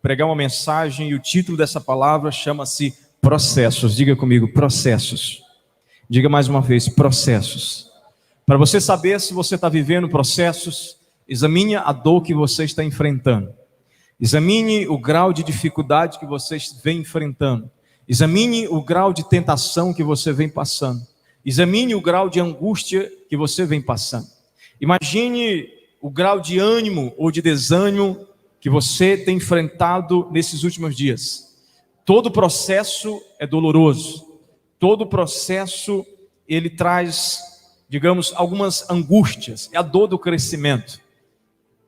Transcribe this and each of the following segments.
pregar uma mensagem e o título dessa palavra chama-se processos. Diga comigo, processos. Diga mais uma vez, processos. Para você saber se você está vivendo processos, examine a dor que você está enfrentando. Examine o grau de dificuldade que você vem enfrentando. Examine o grau de tentação que você vem passando. Examine o grau de angústia que você vem passando. Imagine o grau de ânimo ou de desânimo que você tem enfrentado nesses últimos dias. Todo processo é doloroso. Todo processo, ele traz, digamos, algumas angústias. É a dor do crescimento.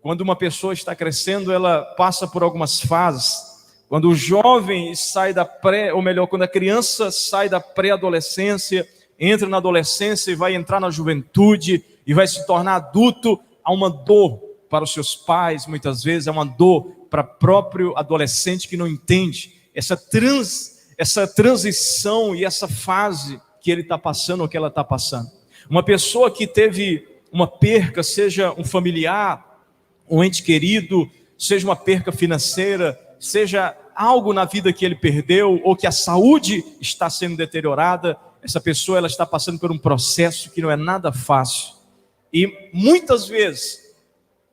Quando uma pessoa está crescendo, ela passa por algumas fases. Quando o jovem sai da quando a criança sai da pré-adolescência, entra na adolescência e vai entrar na juventude e vai se tornar adulto, há uma dor para os seus pais, muitas vezes, é uma dor para o próprio adolescente que não entende essa transição e essa fase que ele está passando ou que ela está passando. Uma pessoa que teve uma perca, seja um familiar, um ente querido, seja uma perca financeira, seja algo na vida que ele perdeu ou que a saúde está sendo deteriorada, essa pessoa ela está passando por um processo que não é nada fácil. E muitas vezes,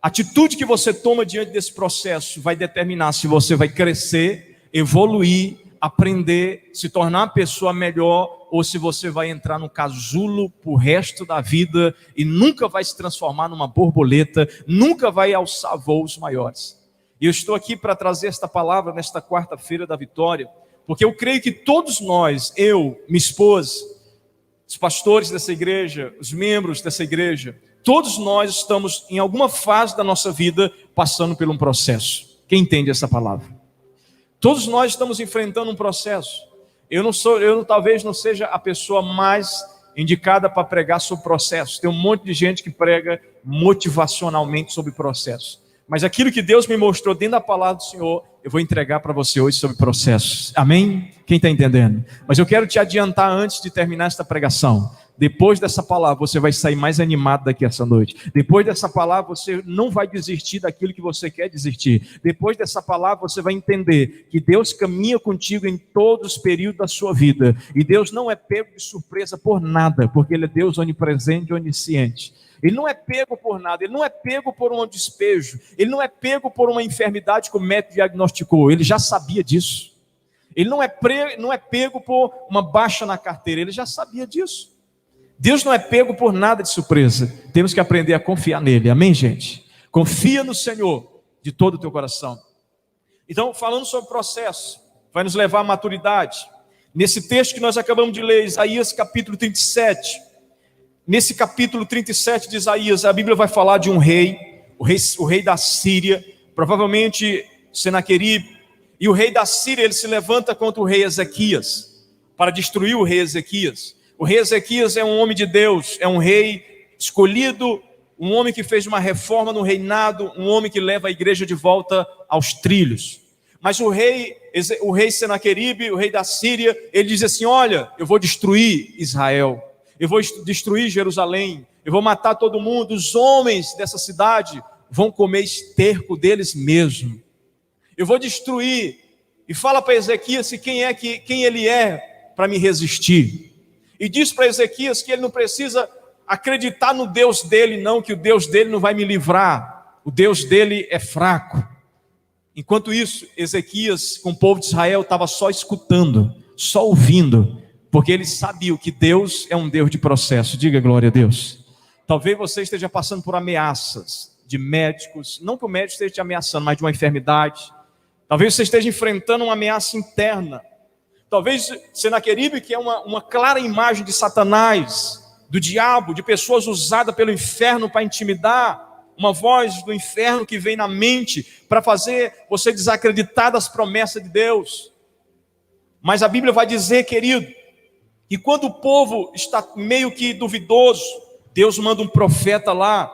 a atitude que você toma diante desse processo vai determinar se você vai crescer, evoluir, aprender, se tornar uma pessoa melhor, ou se você vai entrar no casulo pro resto da vida e nunca vai se transformar numa borboleta, nunca vai alçar voos maiores. E eu estou aqui para trazer esta palavra nesta quarta-feira da vitória, porque eu creio que todos nós, eu, minha esposa, os pastores dessa igreja, os membros dessa igreja, todos nós estamos em alguma fase da nossa vida passando por um processo. Quem entende essa palavra? Todos nós estamos enfrentando um processo. Eu talvez não seja a pessoa mais indicada para pregar sobre processo. Tem um monte de gente que prega motivacionalmente sobre processo. Mas aquilo que Deus me mostrou dentro da palavra do Senhor, eu vou entregar para você hoje sobre processos. Amém? Quem está entendendo? Mas eu quero te adiantar antes de terminar esta pregação. Depois dessa palavra, você vai sair mais animado daqui essa noite. Depois dessa palavra, você não vai desistir daquilo que você quer desistir. Depois dessa palavra, você vai entender que Deus caminha contigo em todos os períodos da sua vida. E Deus não é pego de surpresa por nada, porque Ele é Deus onipresente e onisciente. Ele não é pego por nada, ele não é pego por um despejo, ele não é pego por uma enfermidade que o médico diagnosticou, ele já sabia disso. Ele não é pego por uma baixa na carteira, ele já sabia disso. Deus não é pego por nada de surpresa, temos que aprender a confiar nele, amém, gente? Confia no Senhor de todo o teu coração. Então, falando sobre processo, vai nos levar à maturidade. Nesse texto que nós acabamos de ler, Isaías capítulo 37, nesse capítulo 37 de Isaías, a Bíblia vai falar de um rei, o rei da Síria, provavelmente Senaqueribe, e o rei da Síria, ele se levanta contra o rei Ezequias, para destruir o rei Ezequias. O rei Ezequias é um homem de Deus, é um rei escolhido, um homem que fez uma reforma no reinado, um homem que leva a igreja de volta aos trilhos. Mas o rei Senaqueribe, o rei da Síria, ele diz assim: olha, eu vou destruir Israel. Eu vou destruir Jerusalém, eu vou matar todo mundo, os homens dessa cidade vão comer esterco deles mesmo. Eu vou destruir, e fala para Ezequias quem ele é para me resistir. E diz para Ezequias que ele não precisa acreditar no Deus dele, não, que o Deus dele não vai me livrar, o Deus dele é fraco. Enquanto isso, Ezequias com o povo de Israel estava só escutando, só ouvindo, porque eles sabiam que Deus é um Deus de processo. Diga glória a Deus. Talvez você esteja passando por ameaças de médicos, não que o médico esteja te ameaçando, mas de uma enfermidade. Talvez você esteja enfrentando uma ameaça interna. Talvez Senaqueribe, que é uma clara imagem de Satanás, do diabo, de pessoas usadas pelo inferno para intimidar, uma voz do inferno que vem na mente para fazer você desacreditar das promessas de Deus. Mas a Bíblia vai dizer, querido, que quando o povo está meio que duvidoso, Deus manda um profeta lá,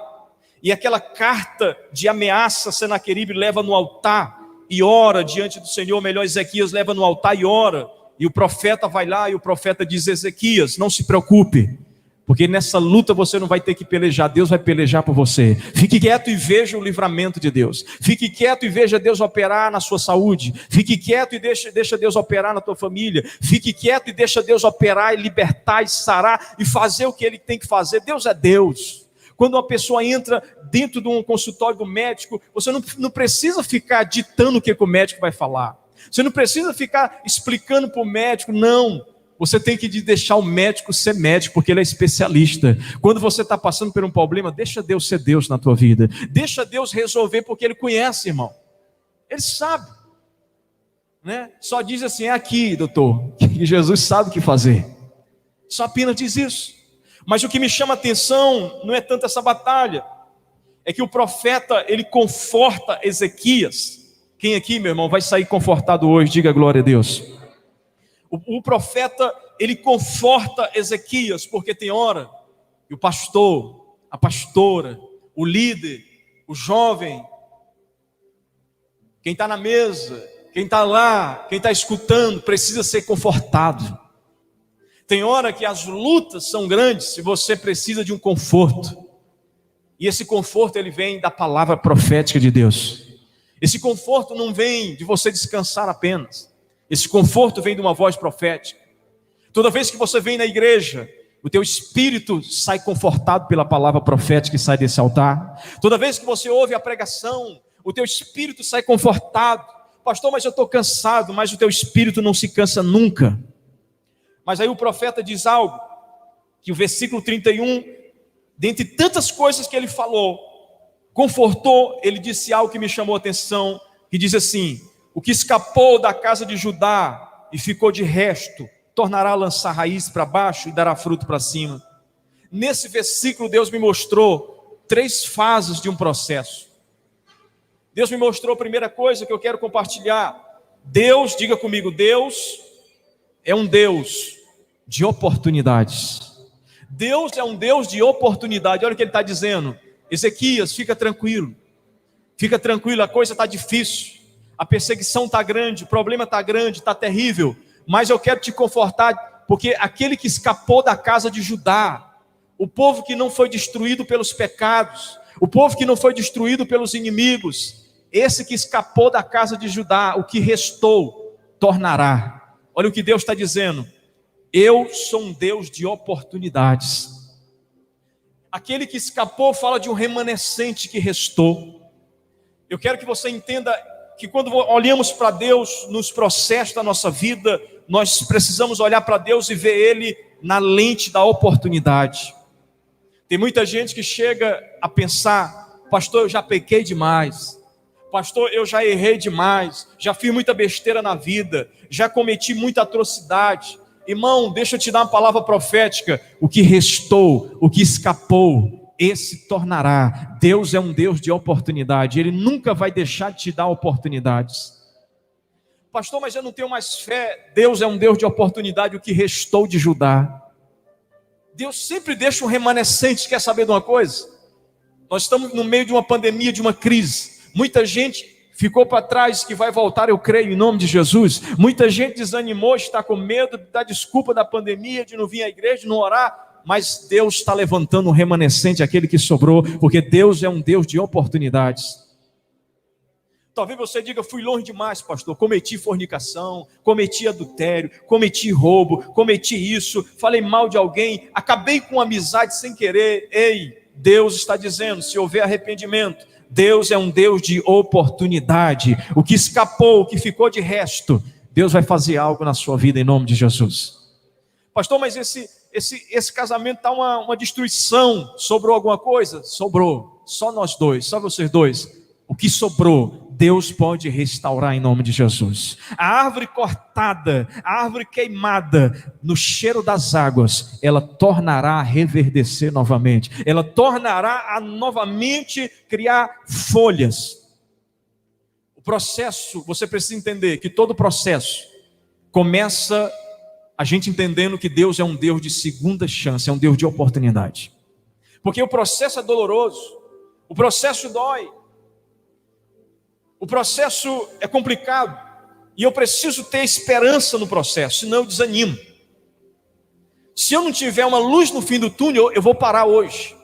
e aquela carta de ameaça Senaqueribe leva no altar e ora diante do Senhor, melhor, Ezequias leva no altar e ora, e o profeta vai lá e o profeta diz: Ezequias, não se preocupe, Porque nessa luta você não vai ter que pelejar, Deus vai pelejar por você. Fique quieto e veja o livramento de Deus. Fique quieto e veja Deus operar na sua saúde. Fique quieto e deixa Deus operar na tua família. Fique quieto e deixa Deus operar e libertar e sarar e fazer o que Ele tem que fazer. Deus é Deus. Quando uma pessoa entra dentro de um consultório do médico, você não precisa ficar ditando o que o médico vai falar. Você não precisa ficar explicando para o médico, não. Você tem que deixar o médico ser médico, porque ele é especialista. Quando você está passando por um problema, deixa Deus ser Deus na tua vida. Deixa Deus resolver, porque Ele conhece, irmão. Ele sabe. Né? Só diz assim, é aqui, doutor, que Jesus sabe o que fazer. Só apenas diz isso. Mas o que me chama a atenção não é tanto essa batalha. É que o profeta, ele conforta Ezequias. Quem aqui, meu irmão, vai sair confortado hoje? Diga glória a Deus. O profeta, ele conforta Ezequias, porque tem hora que o pastor, a pastora, o líder, o jovem, quem está na mesa, quem está lá, quem está escutando, precisa ser confortado. Tem hora que as lutas são grandes e você precisa de um conforto. E esse conforto, ele vem da palavra profética de Deus. Esse conforto não vem de você descansar apenas. Esse conforto vem de uma voz profética. Toda vez que você vem na igreja, o teu espírito sai confortado pela palavra profética que sai desse altar. Toda vez que você ouve a pregação, o teu espírito sai confortado. Pastor, mas eu estou cansado. Mas o teu espírito não se cansa nunca. Mas aí o profeta diz algo, que o versículo 31, dentre tantas coisas que ele falou, confortou, ele disse algo que me chamou a atenção, que diz assim: o que escapou da casa de Judá e ficou de resto, tornará a lançar raiz para baixo e dará fruto para cima. Nesse versículo Deus me mostrou 3 fases de um processo. Deus me mostrou a primeira coisa que eu quero compartilhar. Deus, diga comigo, Deus é um Deus de oportunidades. Deus é um Deus de oportunidade. Olha o que ele está dizendo. Ezequias, fica tranquilo, a coisa está difícil, a perseguição está grande, o problema está grande, está terrível, mas eu quero te confortar, porque aquele que escapou da casa de Judá, o povo que não foi destruído pelos pecados, o povo que não foi destruído pelos inimigos, esse que escapou da casa de Judá, o que restou, tornará. Olha o que Deus está dizendo: eu sou um Deus de oportunidades. Aquele que escapou fala de um remanescente que restou. Eu quero que você entenda que quando olhamos para Deus nos processos da nossa vida, nós precisamos olhar para Deus e ver Ele na lente da oportunidade. Tem muita gente que chega a pensar: pastor, eu já pequei demais, pastor, eu já errei demais, já fiz muita besteira na vida, já cometi muita atrocidade. Irmão, deixa eu te dar uma palavra profética: o que restou, o que escapou, esse tornará. Deus é um Deus de oportunidade, Ele nunca vai deixar de te dar oportunidades. Pastor, mas eu não tenho mais fé. Deus é um Deus de oportunidade. O que restou de Judá, Deus sempre deixa um remanescente. Quer saber de uma coisa? Nós estamos no meio de uma pandemia, de uma crise. Muita gente ficou para trás, que vai voltar, eu creio, em nome de Jesus. Muita gente desanimou, está com medo, dá desculpa da pandemia, de não vir à igreja, de não orar. Mas Deus está levantando um remanescente, aquele que sobrou, porque Deus é um Deus de oportunidades. Talvez você diga: fui longe demais, pastor, cometi fornicação, cometi adultério, cometi roubo, cometi isso, falei mal de alguém, acabei com amizade sem querer. Ei, Deus está dizendo: se houver arrependimento, Deus é um Deus de oportunidade. O que escapou, o que ficou de resto, Deus vai fazer algo na sua vida em nome de Jesus. Pastor, mas esse casamento está uma destruição. Sobrou alguma coisa? Sobrou. Só nós dois, só vocês dois. O que sobrou, Deus pode restaurar em nome de Jesus. A árvore cortada, a árvore queimada, no cheiro das águas, ela tornará a reverdecer novamente. Ela tornará a novamente criar folhas. O processo, você precisa entender que todo processo começa a gente entendendo que Deus é um Deus de segunda chance, é um Deus de oportunidade. Porque o processo é doloroso, o processo dói. O processo é complicado e eu preciso ter esperança no processo, senão eu desanimo. Se eu não tiver uma luz no fim do túnel, eu vou parar hoje.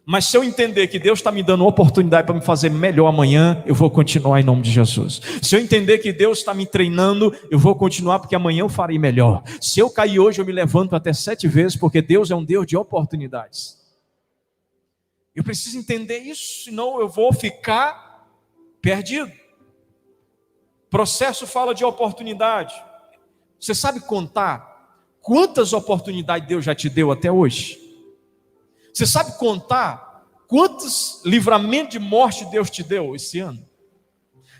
Mas se eu entender que Deus está me dando uma oportunidade para me fazer melhor amanhã, eu vou continuar em nome de Jesus. Se eu entender que Deus está me treinando, eu vou continuar porque amanhã eu farei melhor. Se eu cair hoje, eu me levanto até 7 vezes, porque Deus é um Deus de oportunidades. Eu preciso entender isso, senão eu vou ficar perdido. Processo fala de oportunidade. Você sabe contar quantas oportunidades Deus já te deu até hoje? Você sabe contar quantos livramentos de morte Deus te deu esse ano?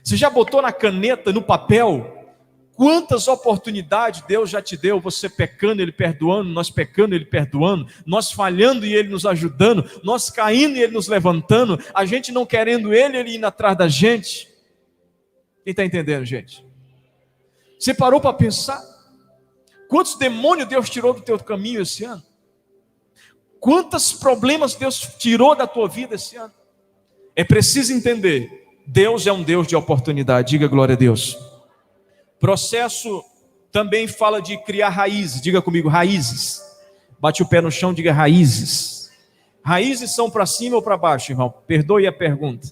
Você já botou na caneta, no papel, quantas oportunidades Deus já te deu? Você pecando, Ele perdoando, nós pecando, Ele perdoando, nós falhando e Ele nos ajudando, nós caindo e Ele nos levantando, a gente não querendo Ele indo atrás da gente. Quem está entendendo, gente? Você parou para pensar? Quantos demônios Deus tirou do teu caminho esse ano? Quantos problemas Deus tirou da tua vida esse ano? É preciso entender, Deus é um Deus de oportunidade, diga glória a Deus. Processo também fala de criar raízes, diga comigo, raízes. Bate o pé no chão, diga raízes. Raízes são para cima ou para baixo, irmão? Perdoe a pergunta.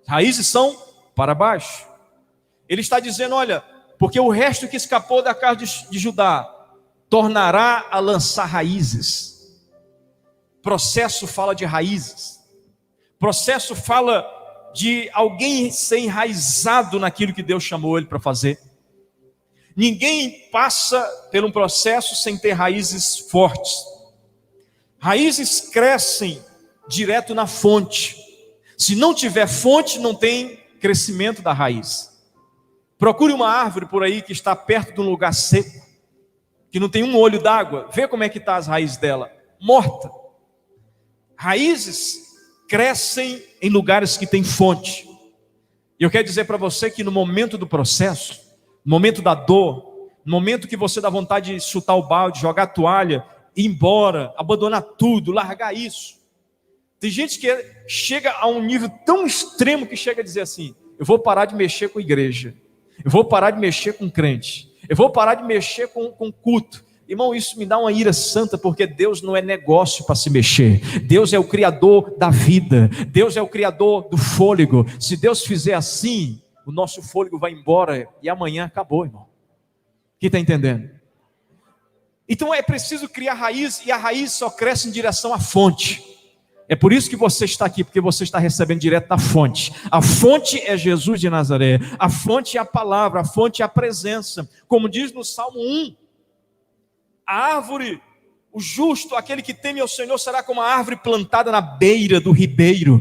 Raízes são para baixo. Ele está dizendo, olha, porque o resto que escapou da casa de Judá tornará a lançar raízes. Processo fala de raízes. Processo fala de alguém ser enraizado naquilo que Deus chamou ele para fazer. Ninguém passa por um processo sem ter raízes fortes. Raízes crescem direto na fonte. Se não tiver fonte, não tem crescimento da raiz. Procure uma árvore por aí que está perto de um lugar seco, que não tem um olho d'água. Vê como é que está as raízes dela. Morta. Raízes crescem em lugares que tem fonte. E eu quero dizer para você que no momento do processo, no momento da dor, no momento que você dá vontade de chutar o balde, jogar a toalha, ir embora, abandonar tudo, largar isso. Tem gente que chega a um nível tão extremo que chega a dizer assim, eu vou parar de mexer com igreja, eu vou parar de mexer com crente, eu vou parar de mexer com culto. Irmão, isso me dá uma ira santa, porque Deus não é negócio para se mexer. Deus é o Criador da vida. Deus é o Criador do fôlego. Se Deus fizer assim, o nosso fôlego vai embora e amanhã acabou, irmão. Quem está entendendo? Então é preciso criar raiz, e a raiz só cresce em direção à fonte. É por isso que você está aqui, porque você está recebendo direto da fonte. A fonte é Jesus de Nazaré. A fonte é a palavra, a fonte é a presença. Como diz no Salmo 1, a árvore, o justo, aquele que teme ao Senhor, será como a árvore plantada na beira do ribeiro.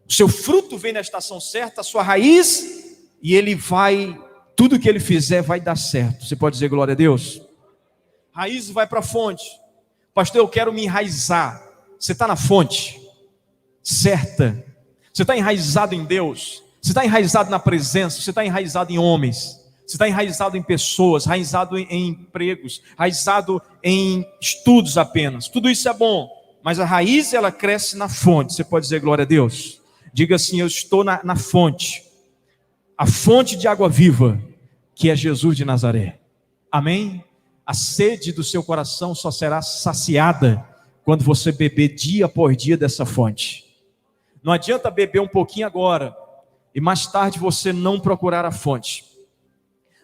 O seu fruto vem na estação certa, a sua raiz, e ele vai, tudo que ele fizer vai dar certo. Você pode dizer glória a Deus? Raiz vai para a fonte. Pastor, eu quero me enraizar. Você está na fonte certa. Você está enraizado em Deus. Você está enraizado na presença. Você está enraizado em homens. Você está enraizado em pessoas, enraizado em empregos, enraizado em estudos apenas. Tudo isso é bom, mas a raiz ela cresce na fonte. Você pode dizer glória a Deus? Diga assim, eu estou na fonte. A fonte de água viva, que é Jesus de Nazaré. Amém? A sede do seu coração só será saciada quando você beber dia por dia dessa fonte. Não adianta beber um pouquinho agora e mais tarde você não procurar a fonte.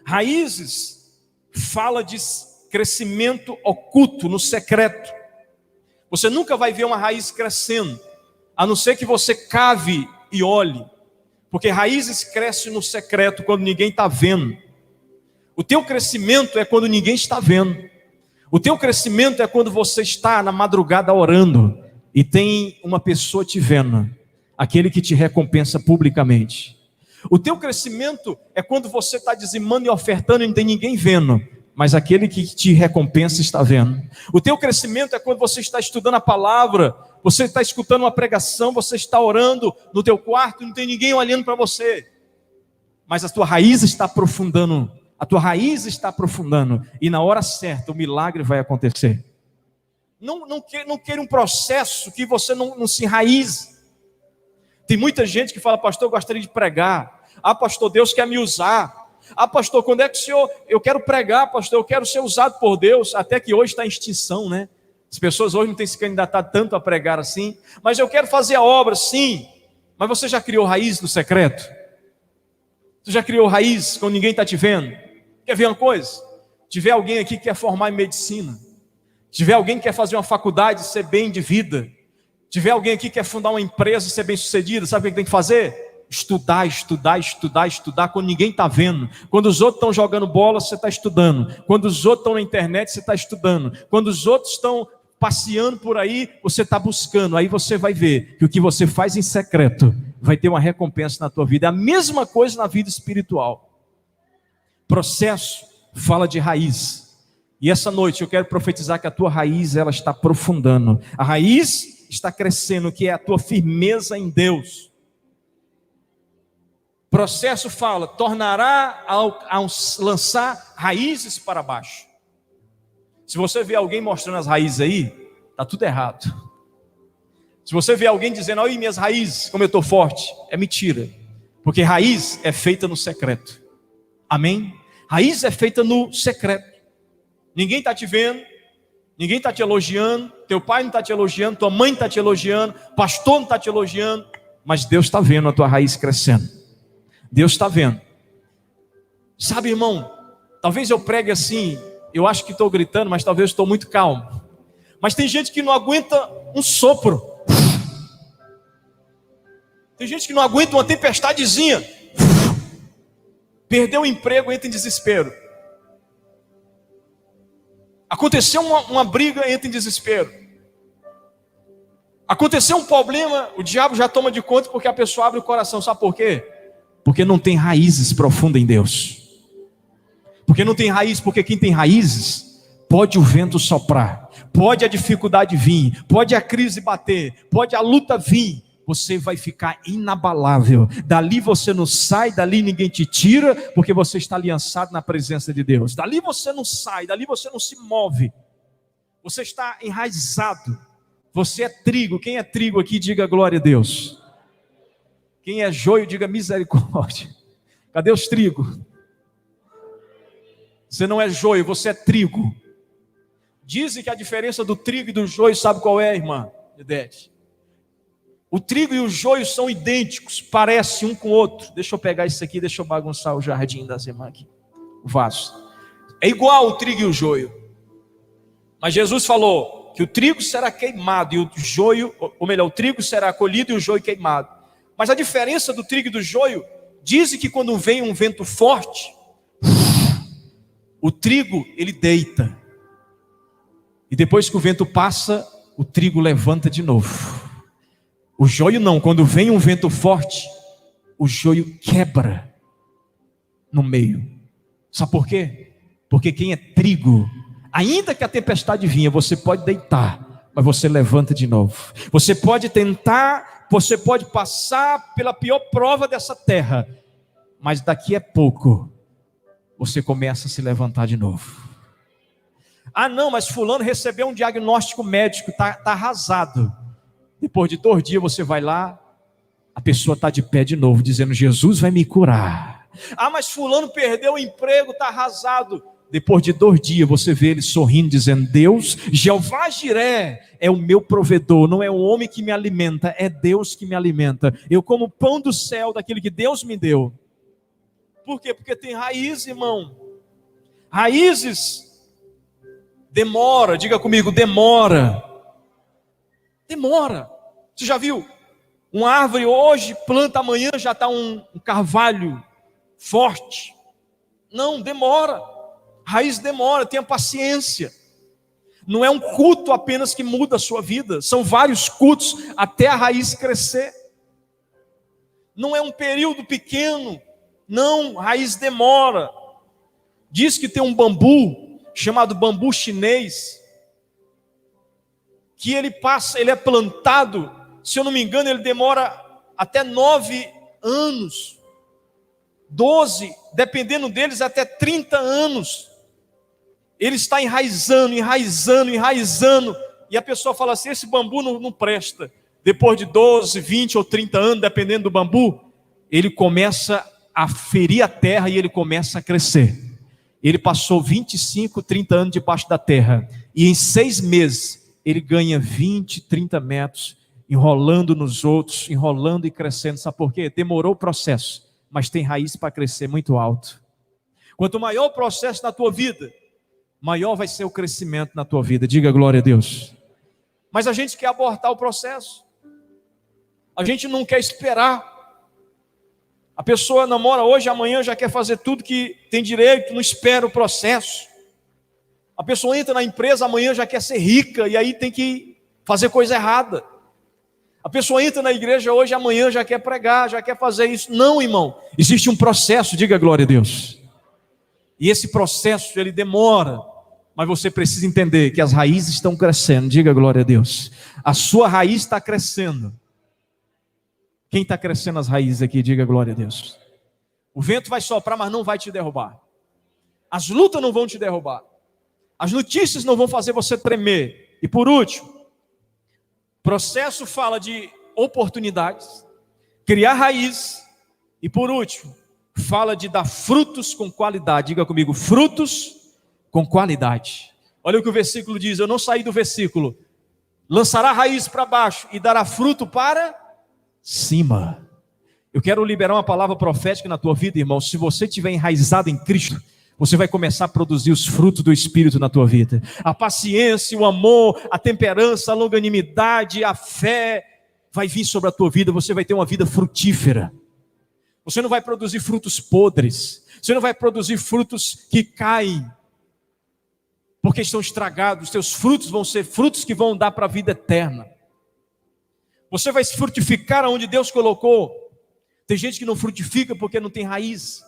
Raízes fala de crescimento oculto, no secreto. Você nunca vai ver uma raiz crescendo, a não ser que você cave e olhe, porque raízes crescem no secreto quando ninguém está vendo. O teu crescimento é quando ninguém está vendo. O teu crescimento é quando você está na madrugada orando e tem uma pessoa te vendo, aquele que te recompensa publicamente. O teu crescimento é quando você está dizimando e ofertando e não tem ninguém vendo, mas aquele que te recompensa está vendo. O teu crescimento é quando você está estudando a palavra, você está escutando uma pregação, você está orando no teu quarto e não tem ninguém olhando para você, mas a tua raiz está aprofundando, e na hora certa o milagre vai acontecer. Não queira um processo que você não se enraize. Tem muita gente que fala, pastor, eu gostaria de pregar. Ah, pastor, Deus quer me usar. Ah, pastor, quando é que o senhor... Eu quero pregar, pastor, eu quero ser usado por Deus. Até que hoje está em extinção, né? As pessoas hoje não têm se candidatado tanto a pregar assim. Mas eu quero fazer a obra, sim. Mas você já criou raiz no secreto? Você já criou raiz quando ninguém está te vendo? Quer ver uma coisa? Tiver alguém aqui que quer formar em medicina, tiver alguém que quer fazer uma faculdade e ser bem de vida, tiver alguém aqui que quer fundar uma empresa e ser bem sucedido, sabe o que tem que fazer? Estudar, estudar, estudar, estudar quando ninguém está vendo. Quando os outros estão jogando bola, você está estudando. Quando os outros estão na internet, você está estudando. Quando os outros estão passeando por aí, você está buscando. Aí você vai ver que o que você faz em secreto vai ter uma recompensa na tua vida. É a mesma coisa na vida espiritual. Processo fala de raiz. E essa noite eu quero profetizar que a tua raiz, ela está aprofundando. A raiz está crescendo, que é a tua firmeza em Deus. Processo fala, tornará ao lançar raízes para baixo. Se você vê alguém mostrando as raízes aí, está tudo errado. Se você vê alguém dizendo, olha minhas raízes, como eu estou forte, é mentira. Porque raiz é feita no secreto. Amém? Raiz é feita no secreto. Ninguém está te vendo, ninguém está te elogiando, teu pai não está te elogiando, tua mãe não está te elogiando, pastor não está te elogiando, mas Deus está vendo a tua raiz crescendo. Deus está vendo. Sabe, irmão, talvez eu pregue assim, eu acho que estou gritando, mas talvez estou muito calmo. Mas tem gente que não aguenta um sopro. Tem gente que não aguenta uma tempestadezinha. Perdeu o emprego, entra em desespero. Aconteceu uma briga, entra em desespero. Aconteceu um problema, o diabo já toma de conta porque a pessoa abre o coração. Sabe por quê? Porque não tem raízes profundas em Deus. Porque não tem raiz, porque quem tem raízes, pode o vento soprar, pode a dificuldade vir, pode a crise bater, pode a luta vir, você vai ficar inabalável. Dali você não sai, dali ninguém te tira, porque você está aliançado na presença de Deus. Dali você não sai, dali você não se move. Você está enraizado. Você é trigo. Quem é trigo aqui, diga glória a Deus. Quem é joio, diga misericórdia. Cadê os trigos? Você não é joio, você é trigo. Dizem que a diferença do trigo e do joio, sabe qual é, irmã Edete? O trigo e o joio são idênticos, parecem um com o outro. Deixa eu pegar isso aqui, deixa eu bagunçar o jardim das irmãs aqui, o vaso. É igual o trigo e o joio. Mas Jesus falou que o trigo será queimado e o joio, ou melhor, o trigo será colhido e o joio queimado. Mas a diferença do trigo e do joio, dizem que quando vem um vento forte, o trigo ele deita. E depois que o vento passa, o trigo levanta de novo. O joio não, quando vem um vento forte, o joio quebra no meio. Sabe por quê? Porque quem é trigo, ainda que a tempestade vinha, você pode deitar, mas você levanta de novo. Você pode tentar, você pode passar pela pior prova dessa terra, mas daqui a pouco, você começa a se levantar de novo. Ah não, mas fulano recebeu um diagnóstico médico, está arrasado. Depois de 2 dias você vai lá, a pessoa está de pé de novo, dizendo, Jesus vai me curar. Ah, mas fulano perdeu o emprego, está arrasado. Depois de 2 dias você vê ele sorrindo, dizendo, Deus, Jeová Jiré, é o meu provedor, não é o homem que me alimenta, é Deus que me alimenta. Eu como pão do céu, daquilo que Deus me deu. Por quê? Porque tem raiz, irmão. Raízes demora, diga comigo, demora. Demora. Você já viu? Uma árvore hoje, planta amanhã, já está um carvalho forte. Não, demora. Raiz demora, tenha paciência. Não é um culto apenas que muda a sua vida. São vários cultos até a raiz crescer. Não é um período pequeno. Não, raiz demora. Diz que tem um bambu, chamado bambu chinês, que ele é plantado, se eu não me engano, ele demora até 9 anos, 12, dependendo deles, até 30 anos. Ele está enraizando, e a pessoa fala assim, esse bambu não presta. Depois de 12, 20 ou 30 anos, dependendo do bambu, ele começa a ferir a terra e ele começa a crescer. Ele passou 25, 30 anos debaixo da terra, e em 6 meses, ele ganha 20, 30 metros, enrolando nos outros, enrolando e crescendo. Sabe por quê? Demorou o processo, mas tem raiz para crescer muito alto. Quanto maior o processo na tua vida, maior vai ser o crescimento na tua vida. Diga glória a Deus. Mas a gente quer abortar o processo. A gente não quer esperar. A pessoa namora hoje, amanhã já quer fazer tudo que tem direito, não espera o processo. A pessoa entra na empresa, amanhã já quer ser rica, e aí tem que fazer coisa errada. A pessoa entra na igreja hoje, amanhã já quer pregar, já quer fazer isso. Não, irmão, existe um processo, diga glória a Deus. E esse processo, ele demora, mas você precisa entender que as raízes estão crescendo, diga glória a Deus. A sua raiz está crescendo. Quem está crescendo as raízes aqui, diga glória a Deus. O vento vai soprar, mas não vai te derrubar. As lutas não vão te derrubar. As notícias não vão fazer você tremer. E por último, processo fala de oportunidades, criar raiz. E por último, fala de dar frutos com qualidade. Diga comigo, frutos com qualidade. Olha o que o versículo diz, eu não saí do versículo. Lançará raiz para baixo e dará fruto para cima. Eu quero liberar uma palavra profética na tua vida, irmão. Se você estiver enraizado em Cristo, você vai começar a produzir os frutos do Espírito na tua vida. A paciência, o amor, a temperança, a longanimidade, a fé vai vir sobre a tua vida. Você vai ter uma vida frutífera. Você não vai produzir frutos podres. Você não vai produzir frutos que caem porque estão estragados. Os teus frutos vão ser frutos que vão dar para a vida eterna. Você vai se frutificar onde Deus colocou. Tem gente que não frutifica porque não tem raiz.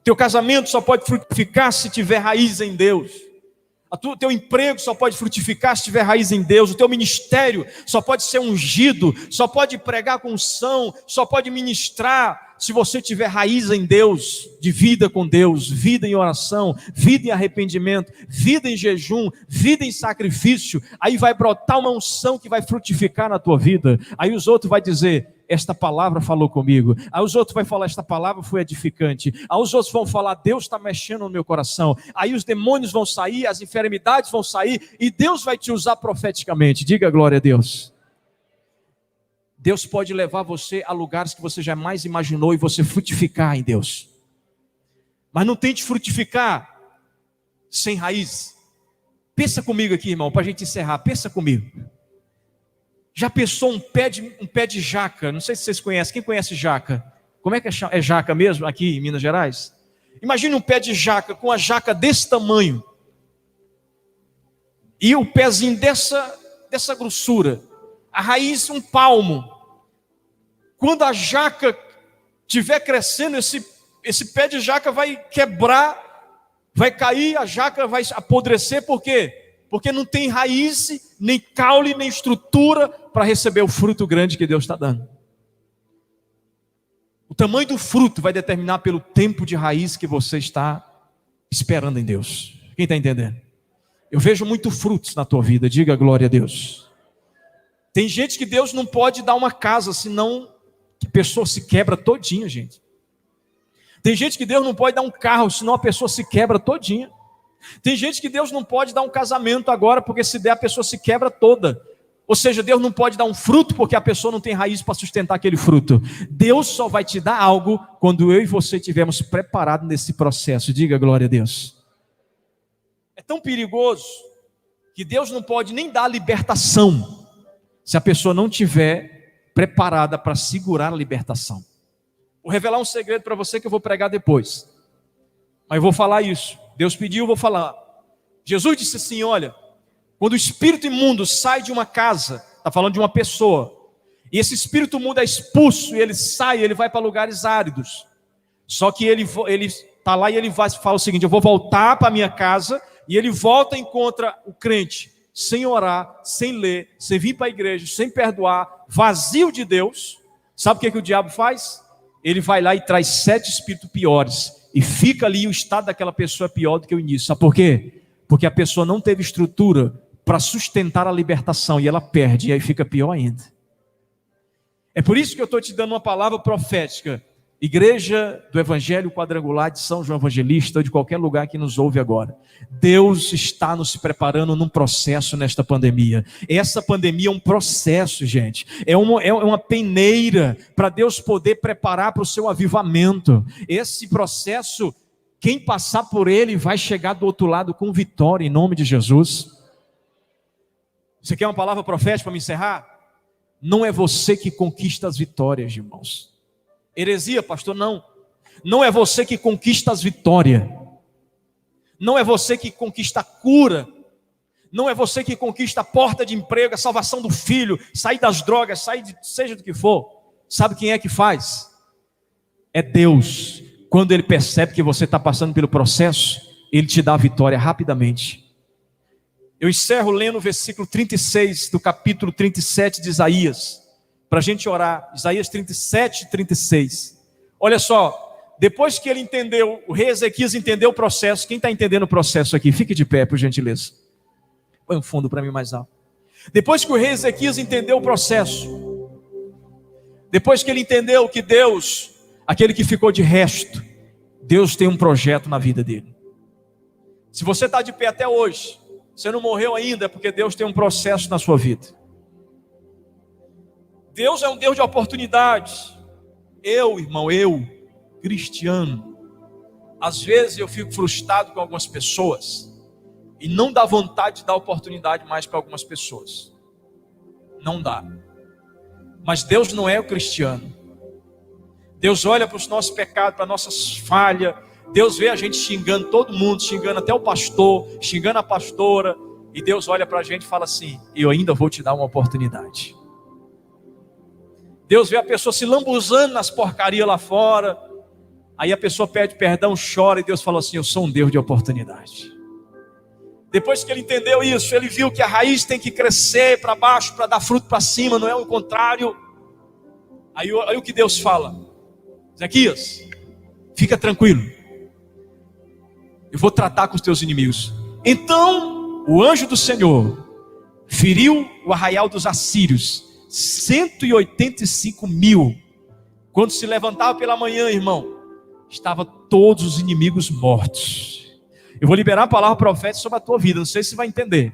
Teu casamento só pode frutificar se tiver raiz em Deus. Teu emprego só pode frutificar se tiver raiz em Deus. O teu ministério só pode ser ungido, só pode pregar com unção, só pode ministrar se você tiver raiz em Deus, de vida com Deus, vida em oração, vida em arrependimento, vida em jejum, vida em sacrifício. Aí vai brotar uma unção que vai frutificar na tua vida. Aí os outros vão dizer, esta palavra falou comigo. Aí os outros vão falar, esta palavra foi edificante. Aí os outros vão falar, Deus está mexendo no meu coração. Aí os demônios vão sair, as enfermidades vão sair, e Deus vai te usar profeticamente. Diga glória a Deus. Deus pode levar você a lugares que você jamais imaginou e você frutificar em Deus. Mas não tente frutificar sem raiz. Pensa comigo aqui, irmão, para a gente encerrar. Pensa comigo. Já pensou um pé de jaca? Não sei se vocês conhecem. Quem conhece jaca? Como é que é jaca mesmo aqui em Minas Gerais? Imagine um pé de jaca com a jaca desse tamanho. E o pezinho dessa grossura. A raiz um palmo. Quando a jaca estiver crescendo, esse pé de jaca vai quebrar, vai cair, a jaca vai apodrecer. Por quê? Porque não tem raiz, nem caule, nem estrutura para receber o fruto grande que Deus está dando. O tamanho do fruto vai determinar pelo tempo de raiz que você está esperando em Deus. Quem está entendendo? Eu vejo muito frutos na tua vida, diga glória a Deus. Tem gente que Deus não pode dar uma casa, senão a pessoa se quebra todinha, gente. Tem gente que Deus não pode dar um carro, senão a pessoa se quebra todinha. Tem gente que Deus não pode dar um casamento agora, porque se der a pessoa se quebra toda. Ou seja, Deus não pode dar um fruto, porque a pessoa não tem raiz para sustentar aquele fruto. Deus só vai te dar algo quando eu e você estivermos preparados nesse processo. Diga glória a Deus. É tão perigoso que Deus não pode nem dar libertação se a pessoa não tiver preparada para segurar a libertação. Vou revelar um segredo para você que eu vou pregar depois. Mas eu vou falar isso. Deus pediu, eu vou falar. Jesus disse assim, olha, quando o espírito imundo sai de uma casa, está falando de uma pessoa, e esse espírito imundo é expulso, e ele sai, ele vai para lugares áridos. Só que ele está lá e ele fala o seguinte, eu vou voltar para a minha casa, e ele volta e encontra o crente, sem orar, sem ler, sem vir para a igreja, sem perdoar, vazio de Deus. Sabe o que o diabo faz? Ele vai lá e traz 7 espíritos piores, e fica ali, o estado daquela pessoa é pior do que o início. Sabe por quê? Porque a pessoa não teve estrutura para sustentar a libertação, e ela perde, e aí fica pior ainda. É por isso que eu estou te dando uma palavra profética. Igreja do Evangelho Quadrangular de São João Evangelista, ou de qualquer lugar que nos ouve agora, Deus está nos preparando num processo nesta pandemia. Essa pandemia é um processo, gente, é uma peneira para Deus poder preparar para o seu avivamento. Esse processo, quem passar por ele vai chegar do outro lado com vitória, em nome de Jesus. Você quer uma palavra profética para me encerrar? Não é você que conquista as vitórias, irmãos. Heresia, pastor, não. Não é você que conquista as vitórias. Não é você que conquista a cura. Não é você que conquista a porta de emprego, a salvação do filho, sair das drogas, seja do que for. Sabe quem é que faz? É Deus. Quando Ele percebe que você está passando pelo processo, Ele te dá a vitória rapidamente. Eu encerro lendo o versículo 36 do capítulo 37 de Isaías, para a gente orar. Isaías 37, 36. Olha só, depois que ele entendeu, o rei Ezequias entendeu o processo. Quem está entendendo o processo aqui? Fique de pé, por gentileza. Põe um fundo para mim mais alto. Depois que o rei Ezequias entendeu o processo, depois que ele entendeu que Deus, aquele que ficou de resto, Deus tem um projeto na vida dele. Se você está de pé até hoje, você não morreu ainda, é porque Deus tem um processo na sua vida. Deus é um Deus de oportunidades. Irmão, cristiano, às vezes eu fico frustrado com algumas pessoas e não dá vontade de dar oportunidade mais para algumas pessoas. Não dá. Mas Deus não é o cristiano. Deus olha para os nossos pecados, para nossas falhas. Deus vê a gente xingando todo mundo, xingando até o pastor, xingando a pastora, e Deus olha para a gente e fala assim: eu ainda vou te dar uma oportunidade. Deus vê a pessoa se lambuzando nas porcarias lá fora, aí a pessoa pede perdão, chora, e Deus fala assim: eu sou um Deus de oportunidade. Depois que ele entendeu isso, ele viu que a raiz tem que crescer para baixo, para dar fruto para cima, não é o contrário. Aí o que Deus fala: Ezequias, fica tranquilo, eu vou tratar com os teus inimigos. Então o anjo do Senhor feriu o arraial dos assírios, 185.000. Quando se levantava pela manhã, irmão, estavam todos os inimigos mortos. Eu vou liberar a palavra profética sobre a tua vida, não sei se você vai entender,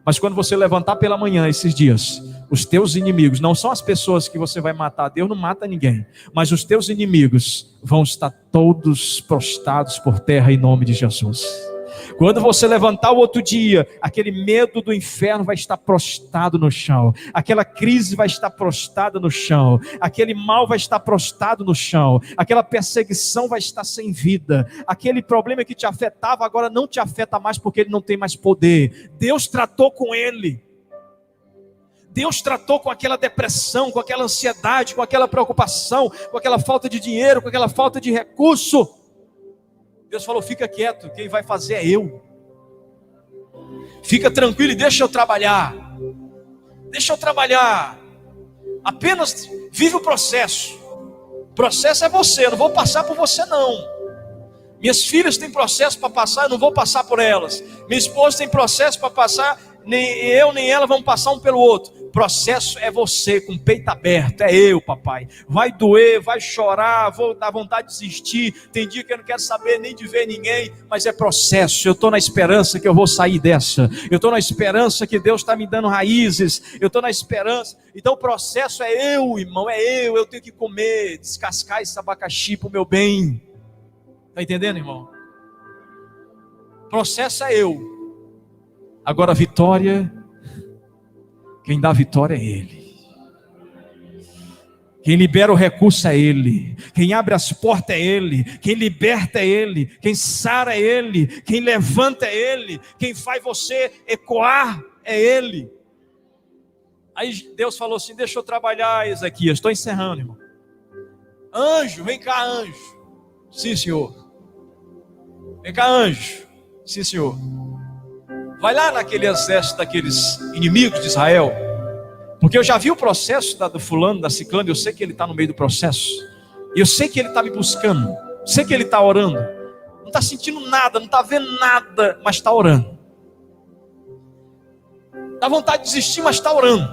mas quando você levantar pela manhã esses dias, os teus inimigos, não são as pessoas que você vai matar, Deus não mata ninguém, mas os teus inimigos vão estar todos prostrados por terra em nome de Jesus. Quando você levantar o outro dia, aquele medo do inferno vai estar prostrado no chão, aquela crise vai estar prostrada no chão, aquele mal vai estar prostrado no chão, aquela perseguição vai estar sem vida, aquele problema que te afetava agora não te afeta mais, porque ele não tem mais poder. Deus tratou com ele. Deus tratou com aquela depressão, com aquela ansiedade, com aquela preocupação, com aquela falta de dinheiro, com aquela falta de recurso. Deus falou: fica quieto, quem vai fazer é eu. Fica tranquilo e deixa eu trabalhar. Deixa eu trabalhar. Apenas vive o processo. O processo é você, eu não vou passar por você não. Minhas filhas têm processo para passar, eu não vou passar por elas. Minha esposa tem processo para passar, nem eu nem ela vamos passar um pelo outro. Processo é você, com o peito aberto. É eu, papai. Vai doer, vai chorar, vou dar vontade de desistir. Tem dia que eu não quero saber nem de ver ninguém, mas é processo. Eu estou na esperança que eu vou sair dessa. Eu estou na esperança que Deus está me dando raízes. Eu estou na esperança. Então o processo é eu, irmão, é eu. Eu tenho que comer, descascar esse abacaxi para o meu bem. Está entendendo, irmão? Processo é eu. Agora a vitória, quem dá a vitória é Ele. Quem libera o recurso é Ele. Quem abre as portas é Ele. Quem liberta é Ele. Quem sara é Ele. Quem levanta é Ele. Quem faz você ecoar é Ele. Aí Deus falou assim: deixa eu trabalhar, Ezequias. Estou encerrando, irmão. Anjo, vem cá, anjo. Sim, senhor. Vem cá, anjo. Sim, senhor. Vai lá naquele exército daqueles inimigos de Israel, porque eu já vi o processo do fulano, da ciclana, eu sei que ele está no meio do processo, e eu sei que ele está me buscando, sei que ele está orando, não está sentindo nada, não está vendo nada, mas está orando, dá vontade de desistir, mas está orando.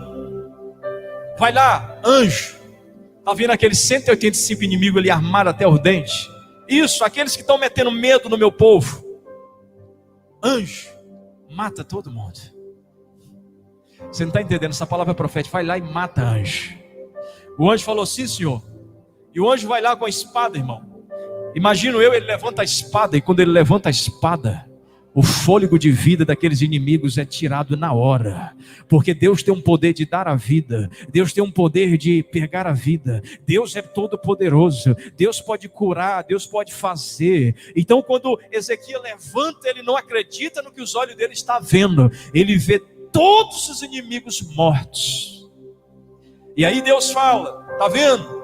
Vai lá, anjo, Está vendo aqueles 185 inimigos ali armados até os dentes? Isso, aqueles que estão metendo medo no meu povo. Anjo, mata todo mundo. Você não está entendendo, essa palavra profética, vai lá e mata anjo. O anjo falou, sim senhor. E o anjo vai lá com a espada, irmão. Imagino eu, ele levanta a espada, e quando ele levanta a espada, o fôlego de vida daqueles inimigos é tirado na hora, porque Deus tem um poder de dar a vida, Deus tem um poder de pegar a vida, Deus é todo poderoso, Deus pode curar, Deus pode fazer. Então quando Ezequiel levanta, ele não acredita no que os olhos dele estão vendo, ele vê todos os inimigos mortos. E aí Deus fala, está vendo?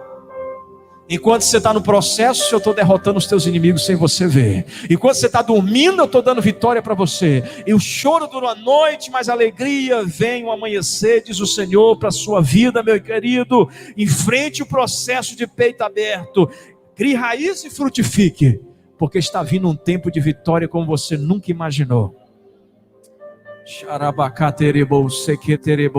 Enquanto você está no processo, eu estou derrotando os teus inimigos sem você ver. Enquanto você está dormindo, eu estou dando vitória para você. E o choro dura a noite, mas a alegria vem o amanhecer, diz o Senhor, para a sua vida, meu querido. Enfrente o processo de peito aberto. Crie raiz e frutifique, porque está vindo um tempo de vitória como você nunca imaginou.